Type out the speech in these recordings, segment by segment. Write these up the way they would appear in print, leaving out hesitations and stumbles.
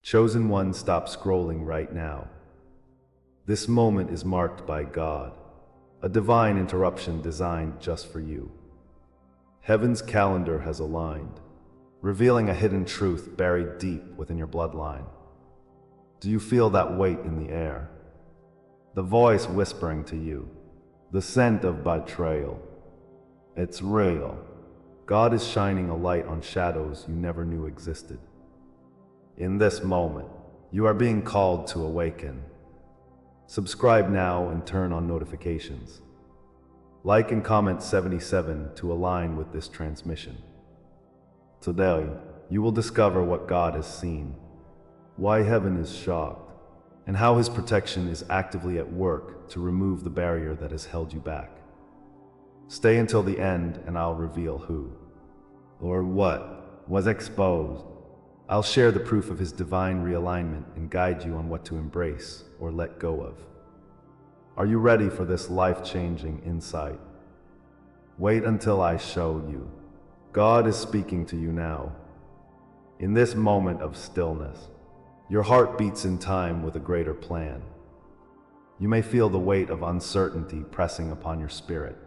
Chosen one, stop scrolling right now. This moment is marked by God, a divine interruption designed just for you. Heaven's calendar has aligned, revealing a hidden truth buried deep within your bloodline. Do you feel that weight in the air? The voice whispering to you, the scent of betrayal. It's real. God is shining a light on shadows you never knew existed. In this moment, you are being called to awaken. Subscribe now and turn on notifications. Like and comment 77 to align with this transmission. Today, you will discover what God has seen, why heaven is shocked, and how His protection is actively at work to remove the barrier that has held you back. Stay until the end and I'll reveal who, or what, was exposed. I'll share the proof of His divine realignment and guide you on what to embrace or let go of. Are you ready for this life-changing insight? Wait until I show you. God is speaking to you now. In this moment of stillness, your heart beats in time with a greater plan. You may feel the weight of uncertainty pressing upon your spirit.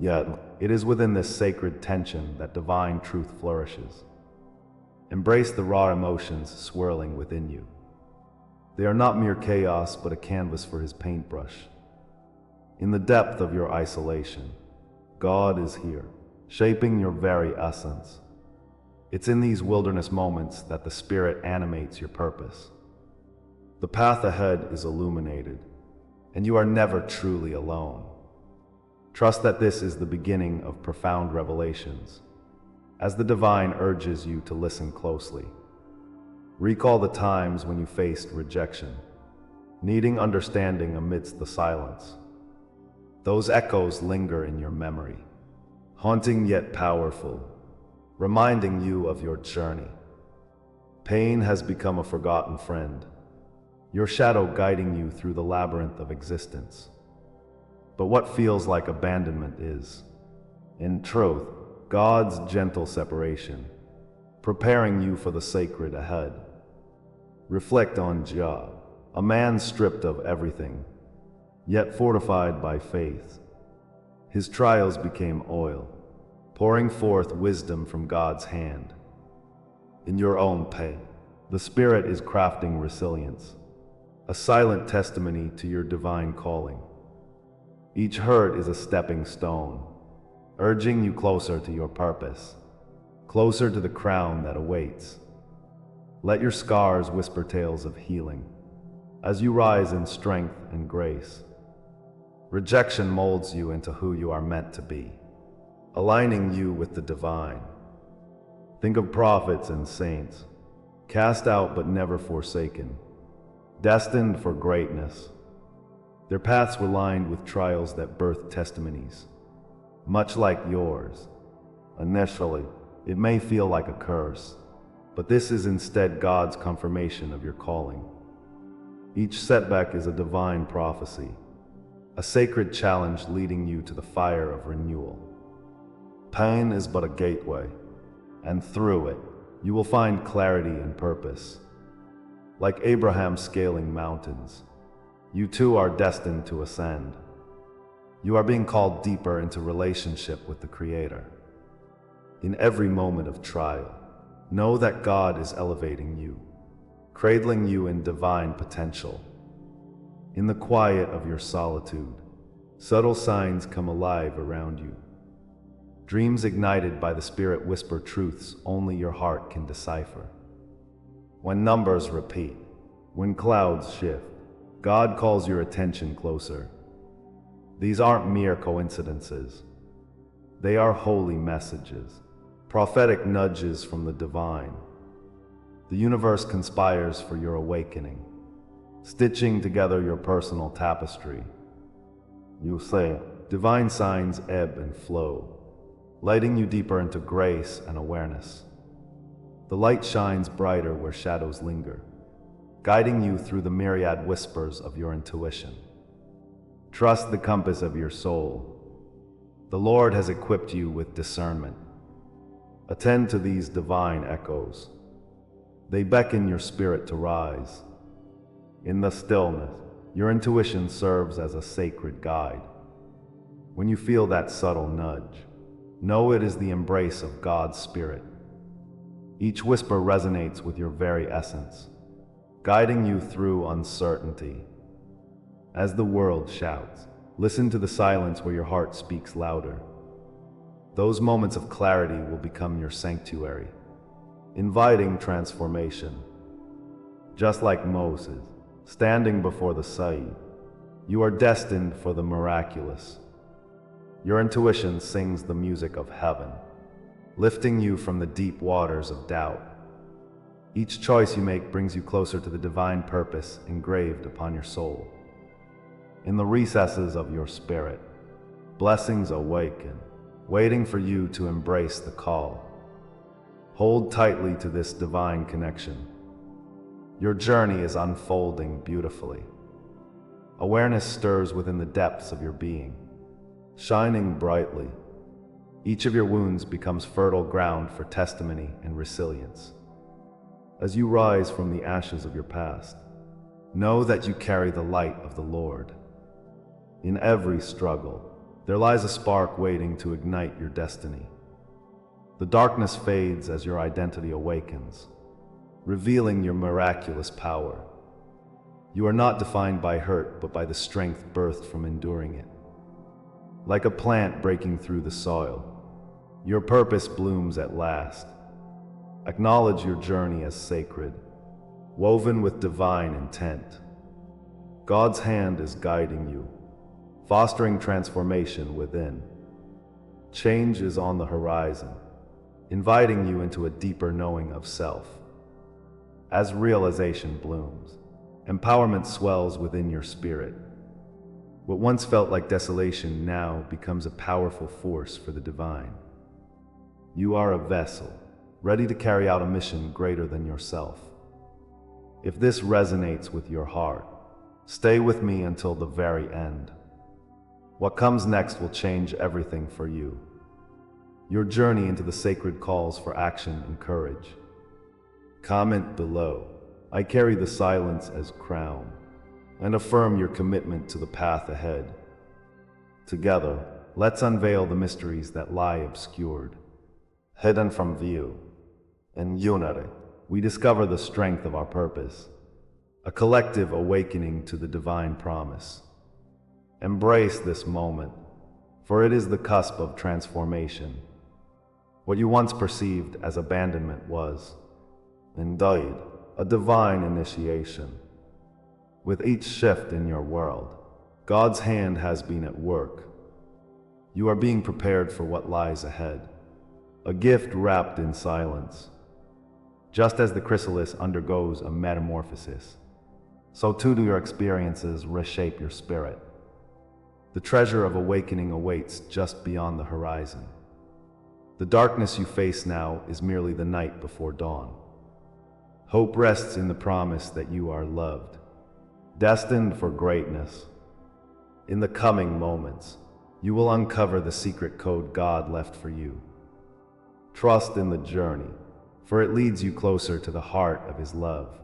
Yet, it is within this sacred tension that divine truth flourishes. Embrace the raw emotions swirling within you. They are not mere chaos, but a canvas for His paintbrush. In the depth of your isolation, God is here, shaping your very essence. It's in these wilderness moments that the Spirit animates your purpose. The path ahead is illuminated, and you are never truly alone. Trust that this is the beginning of profound revelations, as the divine urges you to listen closely. Recall the times when you faced rejection, needing understanding amidst the silence. Those echoes linger in your memory, haunting yet powerful, reminding you of your journey. Pain has become a forgotten friend, your shadow guiding you through the labyrinth of existence. But what feels like abandonment is, in truth, God's gentle separation, preparing you for the sacred ahead. Reflect on Job, a man stripped of everything, yet fortified by faith. His trials became oil, pouring forth wisdom from God's hand. In your own pain, the Spirit is crafting resilience, a silent testimony to your divine calling. Each hurt is a stepping stone, urging you closer to your purpose, closer to the crown that awaits. Let your scars whisper tales of healing, as you rise in strength and grace. Rejection molds you into who you are meant to be, aligning you with the divine. Think of prophets and saints, cast out but never forsaken, destined for greatness. Their paths were lined with trials that birthed testimonies, much like yours. Initially, it may feel like a curse, but this is instead God's confirmation of your calling. Each setback is a divine prophecy, a sacred challenge leading you to the fire of renewal. Pain is but a gateway, and through it, you will find clarity and purpose. Like Abraham scaling mountains, you too are destined to ascend. You are being called deeper into relationship with the Creator. In every moment of trial, know that God is elevating you, cradling you in divine potential. In the quiet of your solitude, subtle signs come alive around you. Dreams ignited by the Spirit whisper truths only your heart can decipher. When numbers repeat, when clouds shift, God calls your attention closer. These aren't mere coincidences. They are holy messages, prophetic nudges from the divine. The universe conspires for your awakening, stitching together your personal tapestry. You say, divine signs ebb and flow, lighting you deeper into grace and awareness. The light shines brighter where shadows linger, guiding you through the myriad whispers of your intuition. Trust the compass of your soul. The Lord has equipped you with discernment. Attend to these divine echoes. They beckon your spirit to rise. In the stillness, your intuition serves as a sacred guide. When you feel that subtle nudge, know it is the embrace of God's Spirit. Each whisper resonates with your very essence, guiding you through uncertainty. As the world shouts, listen to the silence where your heart speaks louder. Those moments of clarity will become your sanctuary, inviting transformation. Just like Moses, standing before the Said, you are destined for the miraculous. Your intuition sings the music of heaven, lifting you from the deep waters of doubt. Each choice you make brings you closer to the divine purpose engraved upon your soul. In the recesses of your spirit, blessings awaken, waiting for you to embrace the call. Hold tightly to this divine connection. Your journey is unfolding beautifully. Awareness stirs within the depths of your being, shining brightly. Each of your wounds becomes fertile ground for testimony and resilience. As you rise from the ashes of your past, know that you carry the light of the Lord. In every struggle, there lies a spark waiting to ignite your destiny. The darkness fades as your identity awakens, revealing your miraculous power. You are not defined by hurt, but by the strength birthed from enduring it. Like a plant breaking through the soil, your purpose blooms at last. Acknowledge your journey as sacred, woven with divine intent. God's hand is guiding you, fostering transformation within. Change is on the horizon, inviting you into a deeper knowing of self. As realization blooms, empowerment swells within your spirit. What once felt like desolation now becomes a powerful force for the divine. You are a vessel, ready to carry out a mission greater than yourself. If this resonates with your heart, stay with me until the very end. What comes next will change everything for you. Your journey into the sacred calls for action and courage. Comment below, I carry the silence as crown, and affirm your commitment to the path ahead. Together, let's unveil the mysteries that lie obscured, hidden from view. In unity, we discover the strength of our purpose, a collective awakening to the divine promise. Embrace this moment, for it is the cusp of transformation. What you once perceived as abandonment was, indeed, a divine initiation. With each shift in your world, God's hand has been at work. You are being prepared for what lies ahead, a gift wrapped in silence. Just as the chrysalis undergoes a metamorphosis, so too do your experiences reshape your spirit. The treasure of awakening awaits just beyond the horizon. The darkness you face now is merely the night before dawn. Hope rests in the promise that you are loved, destined for greatness. In the coming moments, you will uncover the secret code God left for you. Trust in the journey, for it leads you closer to the heart of His love.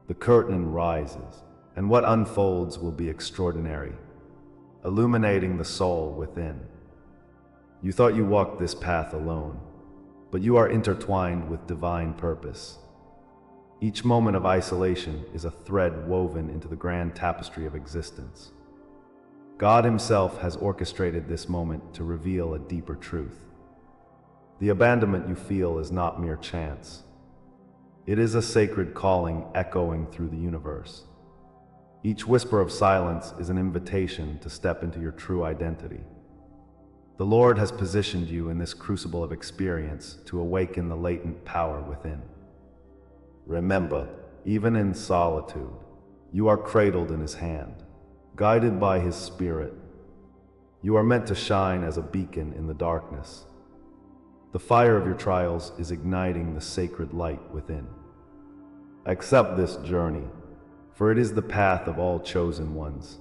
The curtain rises, and what unfolds will be extraordinary, illuminating the soul within. You thought you walked this path alone, but you are intertwined with divine purpose. Each moment of isolation is a thread woven into the grand tapestry of existence. God Himself has orchestrated this moment to reveal a deeper truth. The abandonment you feel is not mere chance. It is a sacred calling echoing through the universe. Each whisper of silence is an invitation to step into your true identity. The Lord has positioned you in this crucible of experience to awaken the latent power within. Remember, even in solitude, you are cradled in His hand, guided by His Spirit. You are meant to shine as a beacon in the darkness. The fire of your trials is igniting the sacred light within. Accept this journey, for it is the path of all chosen ones.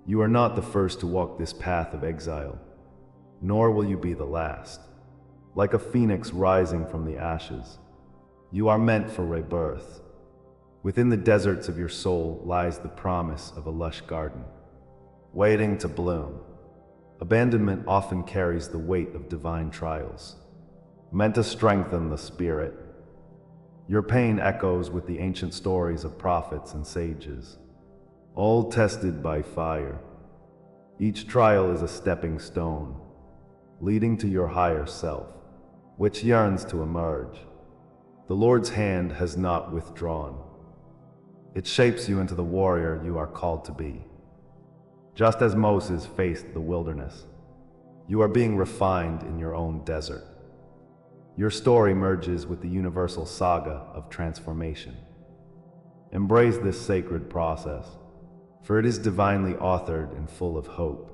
You are not the first to walk this path of exile, nor will you be the last. Like a phoenix rising from the ashes, You are meant for rebirth. Within the deserts of your soul lies the promise of a lush garden, waiting to bloom. Abandonment often carries the weight of divine trials, meant to strengthen the spirit. Your pain echoes with the ancient stories of prophets and sages, all tested by fire. Each trial is a stepping stone, leading to your higher self, which yearns to emerge. The Lord's hand has not withdrawn. It shapes you into the warrior you are called to be. Just as Moses faced the wilderness, you are being refined in your own desert. Your story merges with the universal saga of transformation. Embrace this sacred process, for it is divinely authored and full of hope.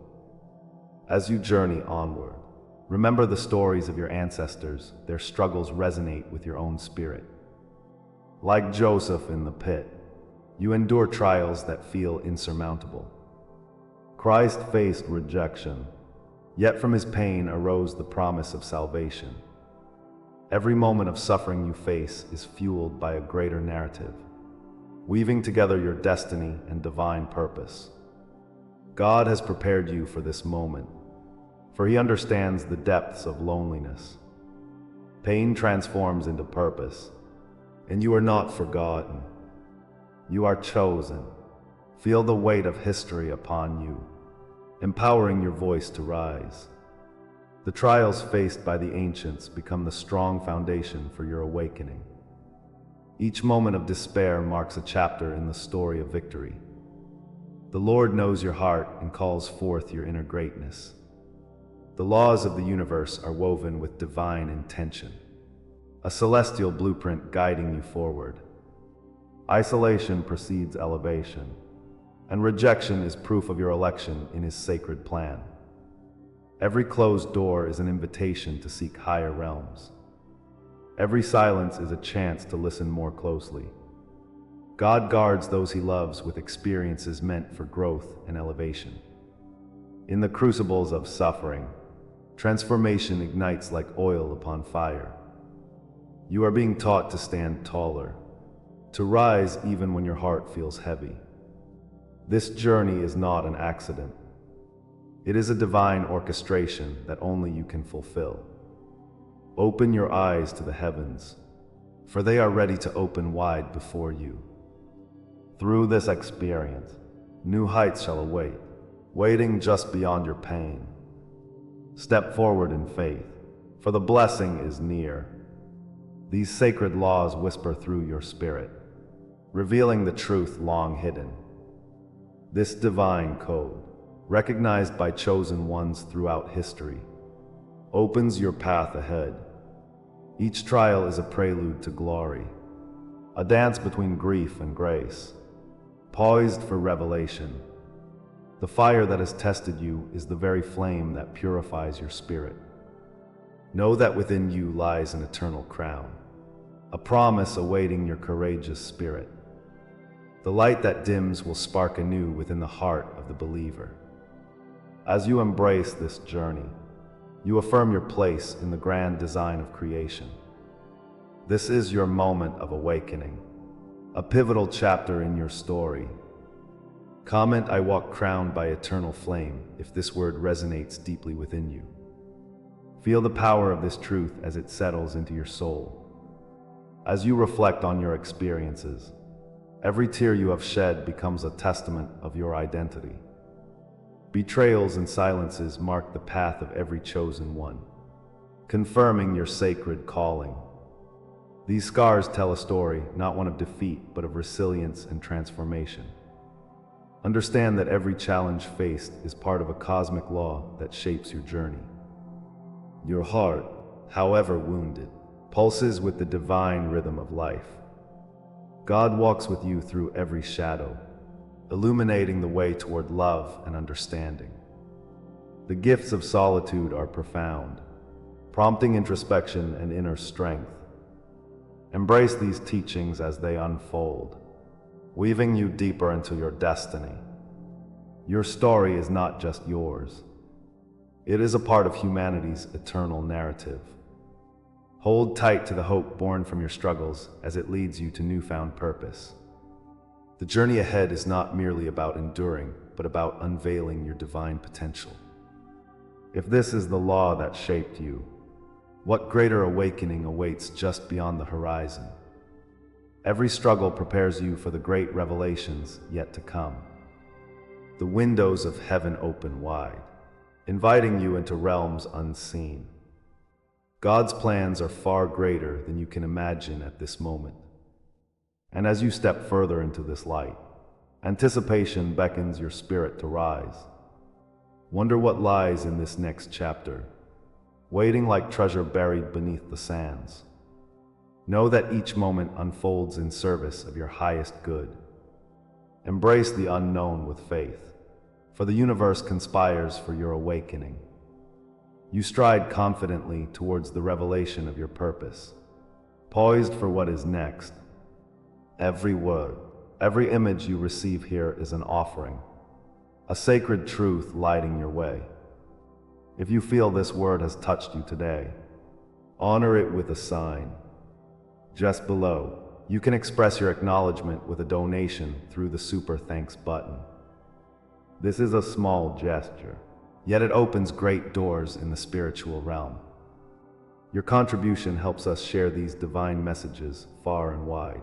As you journey onward, remember the stories of your ancestors. Their struggles resonate with your own spirit. Like Joseph in the pit, you endure trials that feel insurmountable. Christ faced rejection, yet from his pain arose the promise of salvation. Every moment of suffering you face is fueled by a greater narrative, weaving together your destiny and divine purpose. God has prepared you for this moment, for he understands the depths of loneliness. Pain transforms into purpose, and you are not forgotten. You are chosen. Feel the weight of history upon you, empowering your voice to rise. The trials faced by the ancients become the strong foundation for your awakening. Each moment of despair marks a chapter in the story of victory. The Lord knows your heart and calls forth your inner greatness. The laws of the universe are woven with divine intention, a celestial blueprint guiding you forward. Isolation precedes elevation, and rejection is proof of your election in his sacred plan. Every closed door is an invitation to seek higher realms. Every silence is a chance to listen more closely. God guards those he loves with experiences meant for growth and elevation. In the crucibles of suffering, transformation ignites like oil upon fire. You are being taught to stand taller, to rise even when your heart feels heavy. This journey is not an accident. It is a divine orchestration that only you can fulfill. Open your eyes to the heavens, for they are ready to open wide before you. Through this experience, new heights shall await, waiting just beyond your pain. Step forward in faith, for the blessing is near. These sacred laws whisper through your spirit, revealing the truth long hidden. This divine code, recognized by chosen ones throughout history, opens your path ahead. Each trial is a prelude to glory, a dance between grief and grace, poised for revelation. The fire that has tested you is the very flame that purifies your spirit. Know that within you lies an eternal crown, a promise awaiting your courageous spirit. The light that dims will spark anew within the heart of the believer. As you embrace this journey, you affirm your place in the grand design of creation. This is your moment of awakening, a pivotal chapter in your story. Comment, "I walk crowned by eternal flame," if this word resonates deeply within you. Feel the power of this truth as it settles into your soul. As you reflect on your experiences, every tear you have shed becomes a testament of your identity. Betrayals and silences mark the path of every chosen one, confirming your sacred calling. These scars tell a story, not one of defeat, but of resilience and transformation. Understand that every challenge faced is part of a cosmic law that shapes your journey. Your heart, however wounded, pulses with the divine rhythm of life. God walks with you through every shadow, illuminating the way toward love and understanding. The gifts of solitude are profound, prompting introspection and inner strength. Embrace these teachings as they unfold, weaving you deeper into your destiny. Your story is not just yours. It is a part of humanity's eternal narrative. Hold tight to the hope born from your struggles as it leads you to newfound purpose. The journey ahead is not merely about enduring, but about unveiling your divine potential. If this is the law that shaped you, what greater awakening awaits just beyond the horizon? Every struggle prepares you for the great revelations yet to come. The windows of heaven open wide, inviting you into realms unseen. God's plans are far greater than you can imagine at this moment. And as you step further into this light, anticipation beckons your spirit to rise. Wonder what lies in this next chapter, waiting like treasure buried beneath the sands. Know that each moment unfolds in service of your highest good. Embrace the unknown with faith, for the universe conspires for your awakening. You stride confidently towards the revelation of your purpose, poised for what is next. Every word, every image you receive here is an offering, a sacred truth lighting your way. If you feel this word has touched you today, honor it with a sign. Just below, you can express your acknowledgement with a donation through the Super Thanks button. This is a small gesture, yet it opens great doors in the spiritual realm. Your contribution helps us share these divine messages far and wide.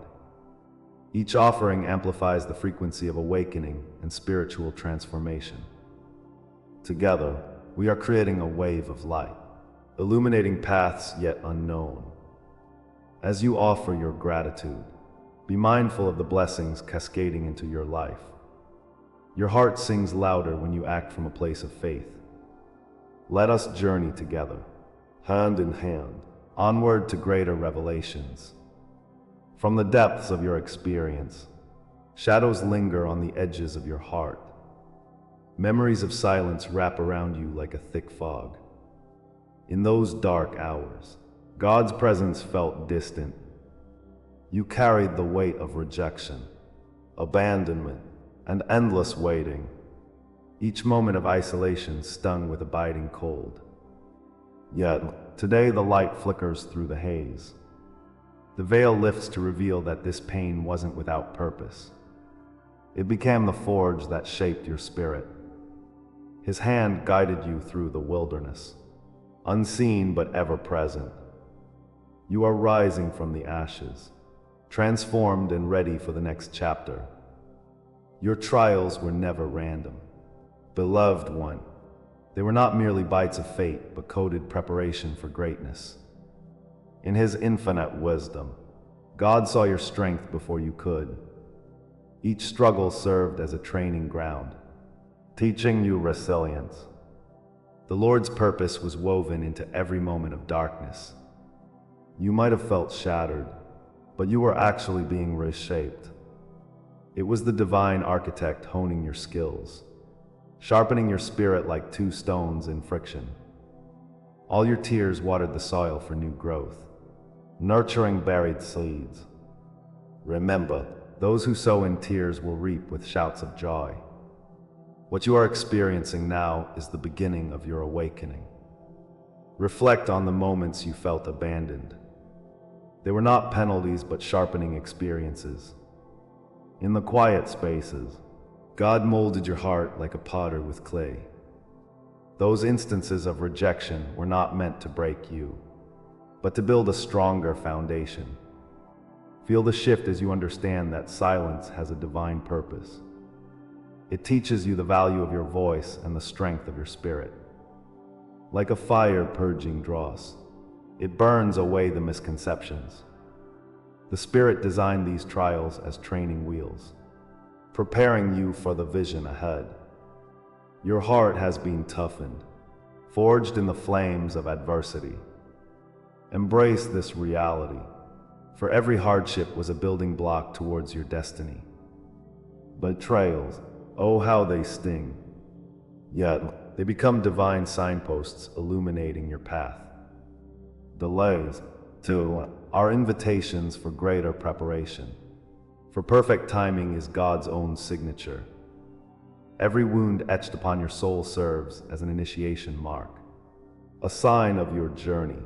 Each offering amplifies the frequency of awakening and spiritual transformation. Together, we are creating a wave of light, illuminating paths yet unknown. As you offer your gratitude, be mindful of the blessings cascading into your life. Your heart sings louder when you act from a place of faith. Let us journey together, hand in hand, onward to greater revelations. From the depths of your experience, shadows linger on the edges of your heart. Memories of silence wrap around you like a thick fog. In those dark hours, God's presence felt distant. You carried the weight of rejection, abandonment, and endless waiting. Each moment of isolation stung with abiding cold. Yet, today the light flickers through the haze. The veil lifts to reveal that this pain wasn't without purpose. It became the forge that shaped your spirit. His hand guided you through the wilderness, unseen but ever present. You are rising from the ashes, transformed and ready for the next chapter. Your trials were never random. Beloved one, they were not merely bites of fate, but coded preparation for greatness. In His infinite wisdom, God saw your strength before you could. Each struggle served as a training ground, teaching you resilience. The Lord's purpose was woven into every moment of darkness. You might have felt shattered, but you were actually being reshaped. It was the divine architect honing your skills, sharpening your spirit like two stones in friction. All your tears watered the soil for new growth, nurturing buried seeds. Remember, those who sow in tears will reap with shouts of joy. What you are experiencing now is the beginning of your awakening. Reflect on the moments you felt abandoned. They were not penalties but sharpening experiences. In the quiet spaces, God molded your heart like a potter with clay. Those instances of rejection were not meant to break you, but to build a stronger foundation. Feel the shift as you understand that silence has a divine purpose. It teaches you the value of your voice and the strength of your spirit. Like a fire purging dross, it burns away the misconceptions. The Spirit designed these trials as training wheels, preparing you for the vision ahead. Your heart has been toughened, forged in the flames of adversity. Embrace this reality, for every hardship was a building block towards your destiny. Betrayals, oh how they sting, yet they become divine signposts illuminating your path. Delays, too, are invitations for greater preparation, for perfect timing is God's own signature. Every wound etched upon your soul serves as an initiation mark, a sign of your journey.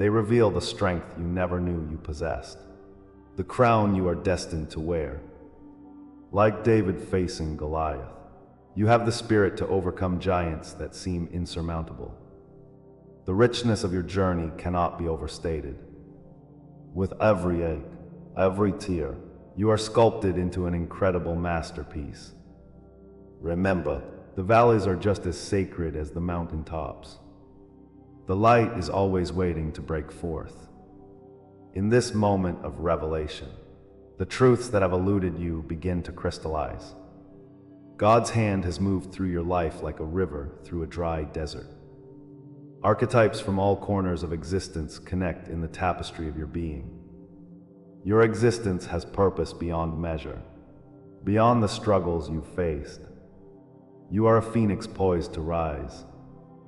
They reveal the strength you never knew you possessed, the crown you are destined to wear. Like David facing Goliath, you have the spirit to overcome giants that seem insurmountable. The richness of your journey cannot be overstated. With every ache, every tear, you are sculpted into an incredible masterpiece. Remember, the valleys are just as sacred as the mountaintops. The light is always waiting to break forth. In this moment of revelation, the truths that have eluded you begin to crystallize. God's hand has moved through your life like a river through a dry desert. Archetypes from all corners of existence connect in the tapestry of your being. Your existence has purpose beyond measure, beyond the struggles you've faced. You are a phoenix poised to rise,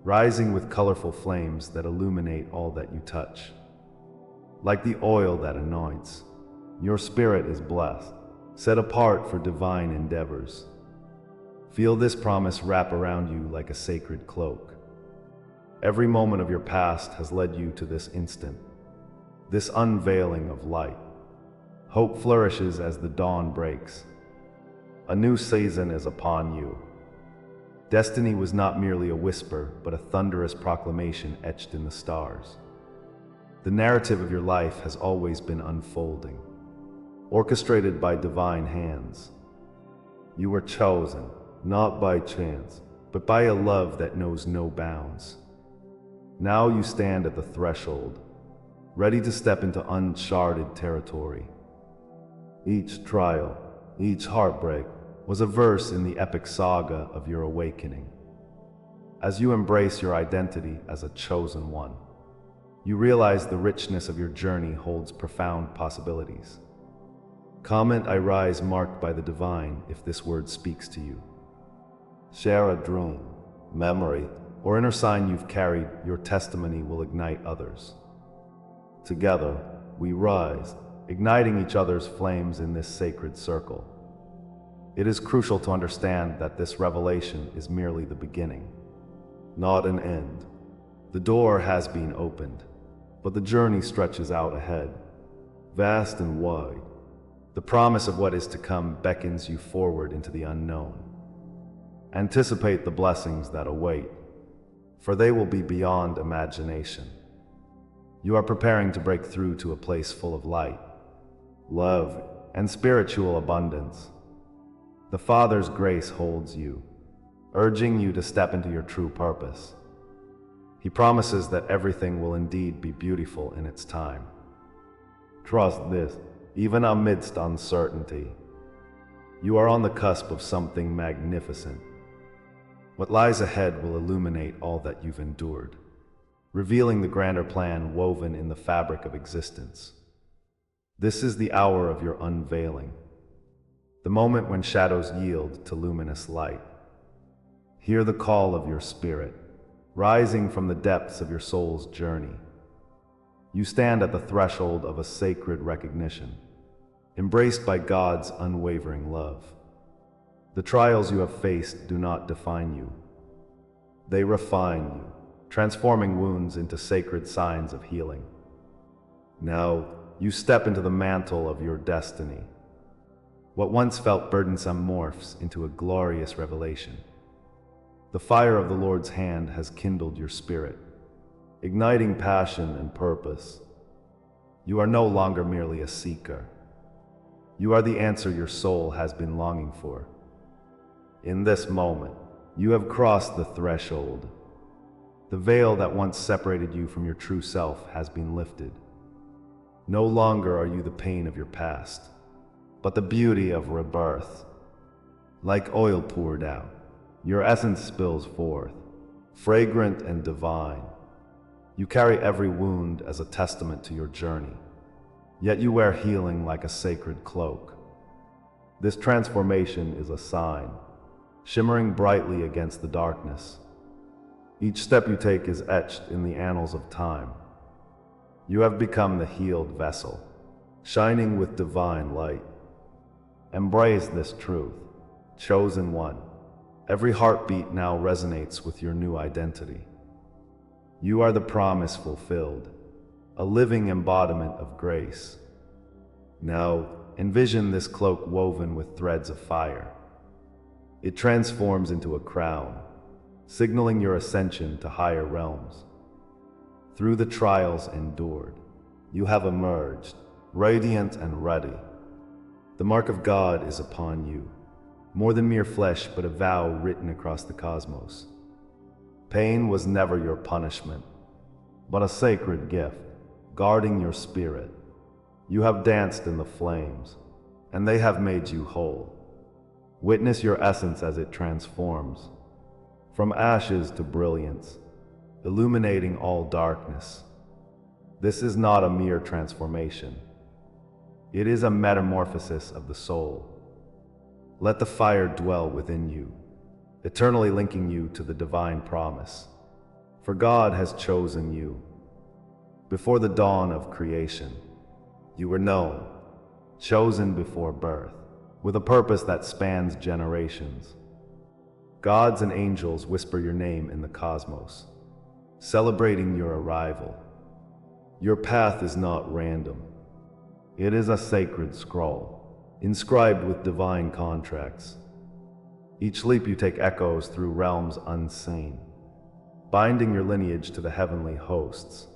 rising with colorful flames that illuminate all that you touch. Like the oil that anoints, your spirit is blessed, set apart for divine endeavors. Feel this promise wrap around you like a sacred cloak. Every moment of your past has led you to this instant, this unveiling of light. Hope flourishes as the dawn breaks. A new season is upon you. Destiny was not merely a whisper, but a thunderous proclamation etched in the stars. The narrative of your life has always been unfolding, orchestrated by divine hands. You were chosen, not by chance, but by a love that knows no bounds. Now you stand at the threshold, ready to step into uncharted territory. Each trial, each heartbreak, was a verse in the epic saga of your awakening. As you embrace your identity as a chosen one, you realize the richness of your journey holds profound possibilities. Comment I rise marked by the divine if this word speaks to you. Share a dream, memory, or inner sign you've carried. Your testimony will ignite others. Together, we rise, igniting each other's flames in this sacred circle. It is crucial to understand that this revelation is merely the beginning, not an end. The door has been opened, but the journey stretches out ahead, vast and wide. The promise of what is to come beckons you forward into the unknown. Anticipate the blessings that await, for they will be beyond imagination. You are preparing to break through to a place full of light, love, and spiritual abundance. The Father's grace holds you, urging you to step into your true purpose. He promises that everything will indeed be beautiful in its time. Trust this, even amidst uncertainty. You are on the cusp of something magnificent. What lies ahead will illuminate all that you've endured, revealing the grander plan woven in the fabric of existence. This is the hour of your unveiling, the moment when shadows yield to luminous light. Hear the call of your spirit, rising from the depths of your soul's journey. You stand at the threshold of a sacred recognition, embraced by God's unwavering love. The trials you have faced do not define you. They refine you, transforming wounds into sacred signs of healing. Now, you step into the mantle of your destiny. What once felt burdensome morphs into a glorious revelation. The fire of the Lord's hand has kindled your spirit, igniting passion and purpose. You are no longer merely a seeker. You are the answer your soul has been longing for. In this moment, you have crossed the threshold. The veil that once separated you from your true self has been lifted. No longer are you the pain of your past, but the beauty of rebirth. Like oil poured out, your essence spills forth, fragrant and divine. You carry every wound as a testament to your journey, yet you wear healing like a sacred cloak. This transformation is a sign, shimmering brightly against the darkness. Each step you take is etched in the annals of time. You have become the healed vessel, shining with divine light. Embrace this truth, chosen one. Every heartbeat now resonates with your new identity. You are the promise fulfilled, a living embodiment of grace. Now, envision this cloak woven with threads of fire. It transforms into a crown, signaling your ascension to higher realms. Through the trials endured, you have emerged, radiant and ready. The mark of God is upon you, more than mere flesh, but a vow written across the cosmos. Pain was never your punishment, but a sacred gift, guarding your spirit. You have danced in the flames, and they have made you whole. Witness your essence as it transforms, from ashes to brilliance, illuminating all darkness. This is not a mere transformation. It is a metamorphosis of the soul. Let the fire dwell within you, eternally linking you to the divine promise. For God has chosen you. Before the dawn of creation, you were known, chosen before birth, with a purpose that spans generations. Gods and angels whisper your name in the cosmos, celebrating your arrival. Your path is not random. It is a sacred scroll, inscribed with divine contracts. Each leap you take echoes through realms unseen, binding your lineage to the heavenly hosts.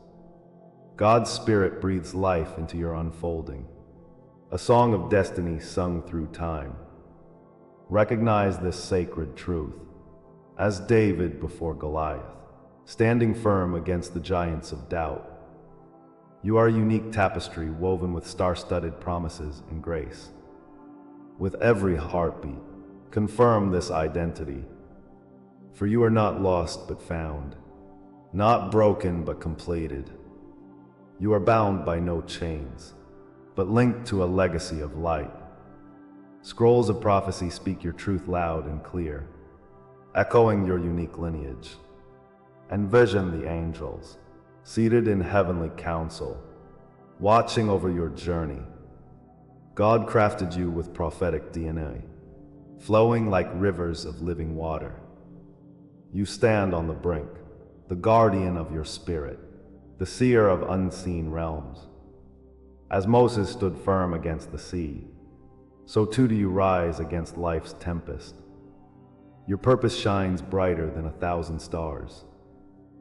God's Spirit breathes life into your unfolding, a song of destiny sung through time. Recognize this sacred truth, as David before Goliath, standing firm against the giants of doubt. You are a unique tapestry woven with star-studded promises and grace. With every heartbeat, confirm this identity. For you are not lost but found, not broken but completed. You are bound by no chains, but linked to a legacy of light. Scrolls of prophecy speak your truth loud and clear, echoing your unique lineage. Envision the angels, seated in heavenly council, watching over your journey. God crafted you with prophetic DNA, flowing like rivers of living water. You stand on the brink, the guardian of your spirit, the seer of unseen realms. As Moses stood firm against the sea, so too do you rise against life's tempest. Your purpose shines brighter than 1,000 stars,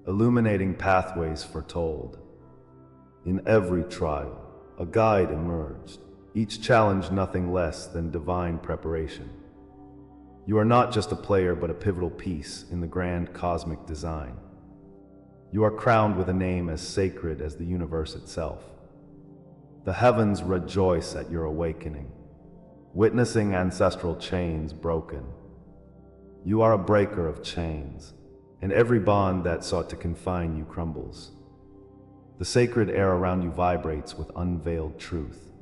illuminating pathways foretold. In every trial, a guide emerged, each challenge nothing less than divine preparation. You are not just a player, but a pivotal piece in the grand cosmic design. You are crowned with a name as sacred as the universe itself. The heavens rejoice at your awakening, witnessing ancestral chains broken. You are a breaker of chains, and every bond that sought to confine you crumbles. The sacred air around you vibrates with unveiled truth.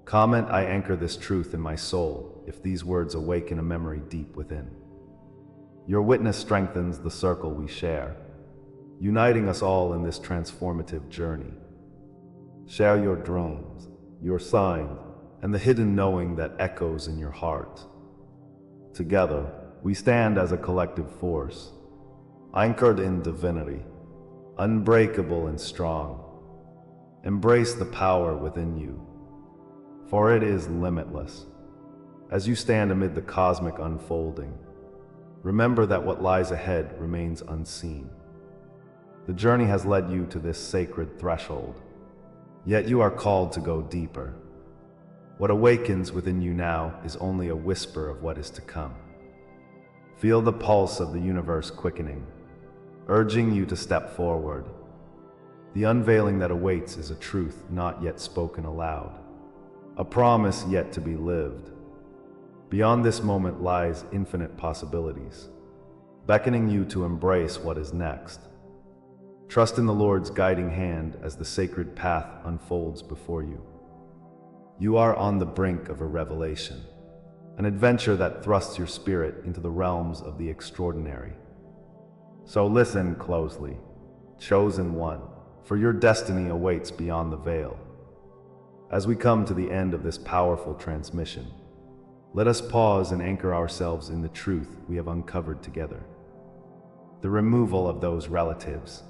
Comment, I anchor this truth in my soul, if these words awaken a memory deep within. Your witness strengthens the circle we share, uniting us all in this transformative journey. Share your dreams, your signs, and the hidden knowing that echoes in your heart. Together, we stand as a collective force, anchored in divinity, unbreakable and strong. Embrace the power within you, for it is limitless. As you stand amid the cosmic unfolding, remember that what lies ahead remains unseen. The journey has led you to this sacred threshold, yet you are called to go deeper. What awakens within you now is only a whisper of what is to come. Feel the pulse of the universe quickening, urging you to step forward. The unveiling that awaits is a truth not yet spoken aloud, a promise yet to be lived. Beyond this moment lies infinite possibilities, beckoning you to embrace what is next. Trust in the Lord's guiding hand as the sacred path unfolds before you. You are on the brink of a revelation, an adventure that thrusts your spirit into the realms of the extraordinary. So listen closely, chosen one, for your destiny awaits beyond the veil. As we come to the end of this powerful transmission, let us pause and anchor ourselves in the truth we have uncovered together. The removal of those relatives,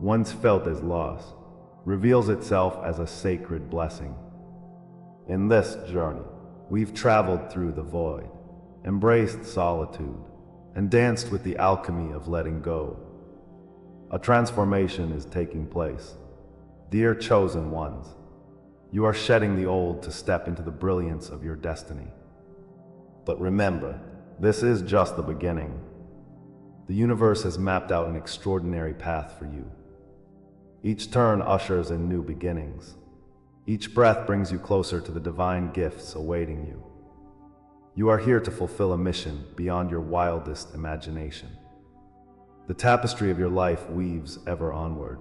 once felt as loss, reveals itself as a sacred blessing. In this journey, we've traveled through the void, embraced solitude, and danced with the alchemy of letting go. A transformation is taking place. Dear chosen ones, you are shedding the old to step into the brilliance of your destiny. But remember, this is just the beginning. The universe has mapped out an extraordinary path for you. Each turn ushers in new beginnings. Each breath brings you closer to the divine gifts awaiting you. You are here to fulfill a mission beyond your wildest imagination. The tapestry of your life weaves ever onward,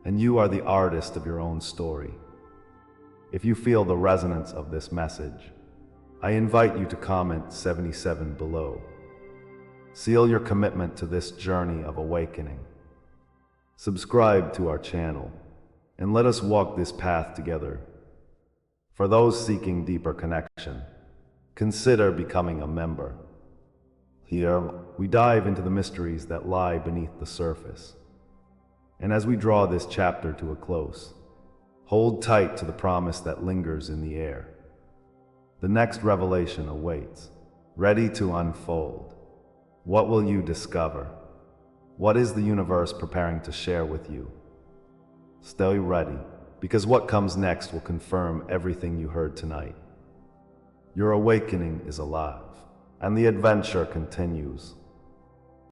and you are the artist of your own story. If you feel the resonance of this message, I invite you to comment 77 below. Seal your commitment to this journey of awakening. Subscribe to our channel, and let us walk this path together. For those seeking deeper connection, consider becoming a member. Here, we dive into the mysteries that lie beneath the surface. And as we draw this chapter to a close, hold tight to the promise that lingers in the air. The next revelation awaits, ready to unfold. What will you discover? What is the universe preparing to share with you? Stay ready, because what comes next will confirm everything you heard tonight. Your awakening is alive, and the adventure continues.